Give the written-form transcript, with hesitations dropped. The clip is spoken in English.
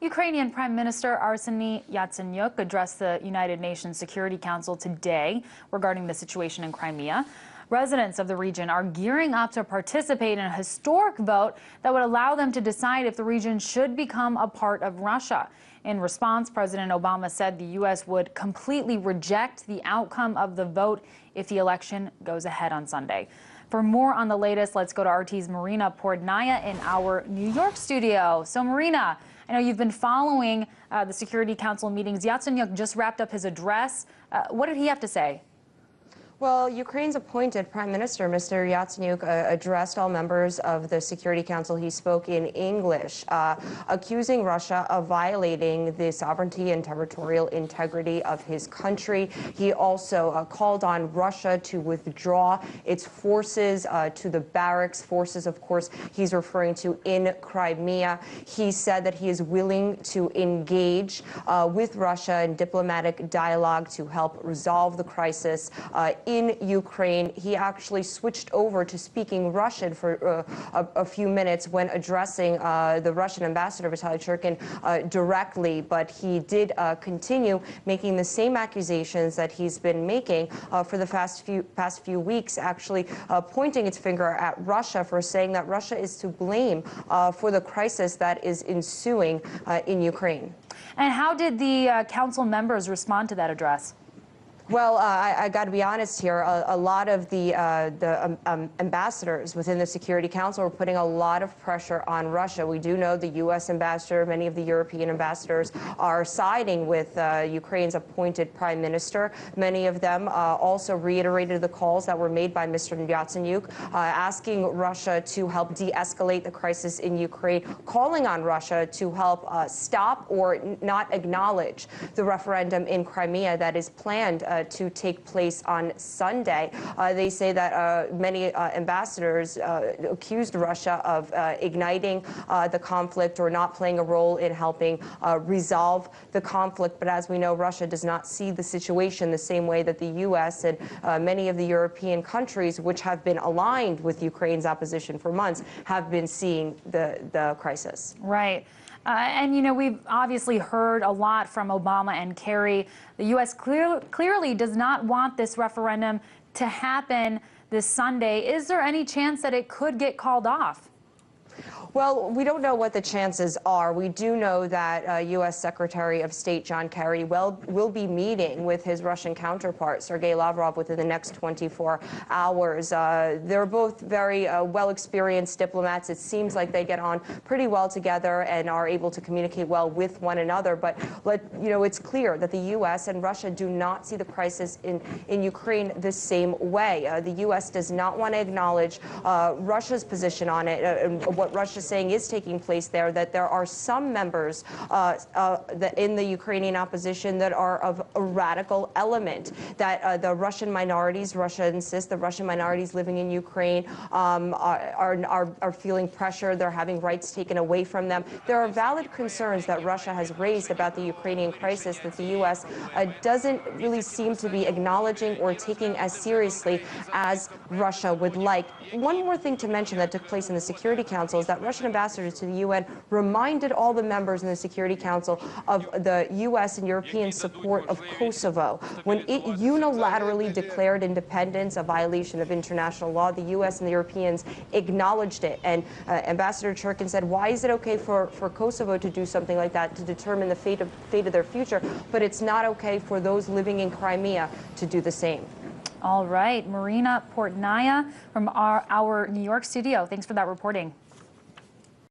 Ukrainian Prime Minister Arseniy Yatsenyuk addressed the United Nations Security Council today regarding the situation in Crimea. Residents of the region are gearing up to participate in a historic vote that would allow them to decide if the region should become a part of Russia. In response, President Obama said the U.S. would completely reject the outcome of the vote if the election goes ahead on Sunday. For more on the latest, let's go to RT's Marina Portnaya in our New York studio. So, Marina, I know you've been following the Security Council meetings. Yatsenyuk just wrapped up his address. What did he have to say? Well, Ukraine's appointed Prime Minister, Mr. Yatsenyuk, addressed all members of the Security Council. He spoke in English, accusing Russia of violating the sovereignty and territorial integrity of his country. He also called on Russia to withdraw its forces to the barracks, forces, of course, he's referring to in Crimea. He said that he is willing to engage with Russia in diplomatic dialogue to help resolve the crisis in Ukraine. He actually switched over to speaking Russian for a few minutes when addressing the Russian ambassador, Vitaly Churkin, directly, but he did continue making the same accusations that he's been making for the past few weeks, actually pointing its finger at Russia for saying that Russia is to blame for the crisis that is ensuing in Ukraine. And how did the council members respond to that address? Well, I got to be honest here. A lot of the ambassadors within the Security Council are putting a lot of pressure on Russia. We do know the U.S. ambassador, many of the European ambassadors are siding with Ukraine's appointed prime minister. Many of them also reiterated the calls that were made by Mr. Yatsenyuk, asking Russia to help de-escalate the crisis in Ukraine, calling on Russia to help stop or not acknowledge the referendum in Crimea that is planned to take place on Sunday. They say that many ambassadors accused Russia of igniting the conflict or not playing a role in helping resolve the conflict. But as we know, Russia does not see the situation the same way that the U.S. and many of the European countries, which have been aligned with Ukraine's opposition for months, have been seeing the crisis. Right. And, you know, we've obviously heard a lot from Obama and Kerry. The U.S. clearly does not want this referendum to happen this Sunday. Is there any chance that it could get called off? Well, we don't know what the chances are. We do know that U.S. Secretary of State John Kerry will be meeting with his Russian counterpart, Sergei Lavrov, within the next 24 hours. They're both very well-experienced diplomats. It seems like they get on pretty well together and are able to communicate well with one another. But it's clear that the U.S. and Russia do not see the crisis in Ukraine the same way. The U.S. does not want to acknowledge Russia's position on it, and what Russia saying is taking place there, that there are some members in the Ukrainian opposition that are of a radical element, that the Russian minorities, Russia insists, the Russian minorities living in Ukraine are feeling pressure. They're having rights taken away from them. There are valid concerns that Russia has raised about the Ukrainian crisis that the U.S. doesn't really seem to be acknowledging or taking as seriously as Russia would like. One more thing to mention that took place in the Security Council is that Russian ambassadors to the UN reminded all the members in the Security Council of the U.S. and European support of Kosovo. When it unilaterally declared independence, a violation of international law, the U.S. and the Europeans acknowledged it. And Ambassador Churkin said, why is it okay for Kosovo to do something like that, to determine the fate of their future, but it's not okay for those living in Crimea to do the same? All right. Marina Portnaya from our New York studio. Thanks for that reporting.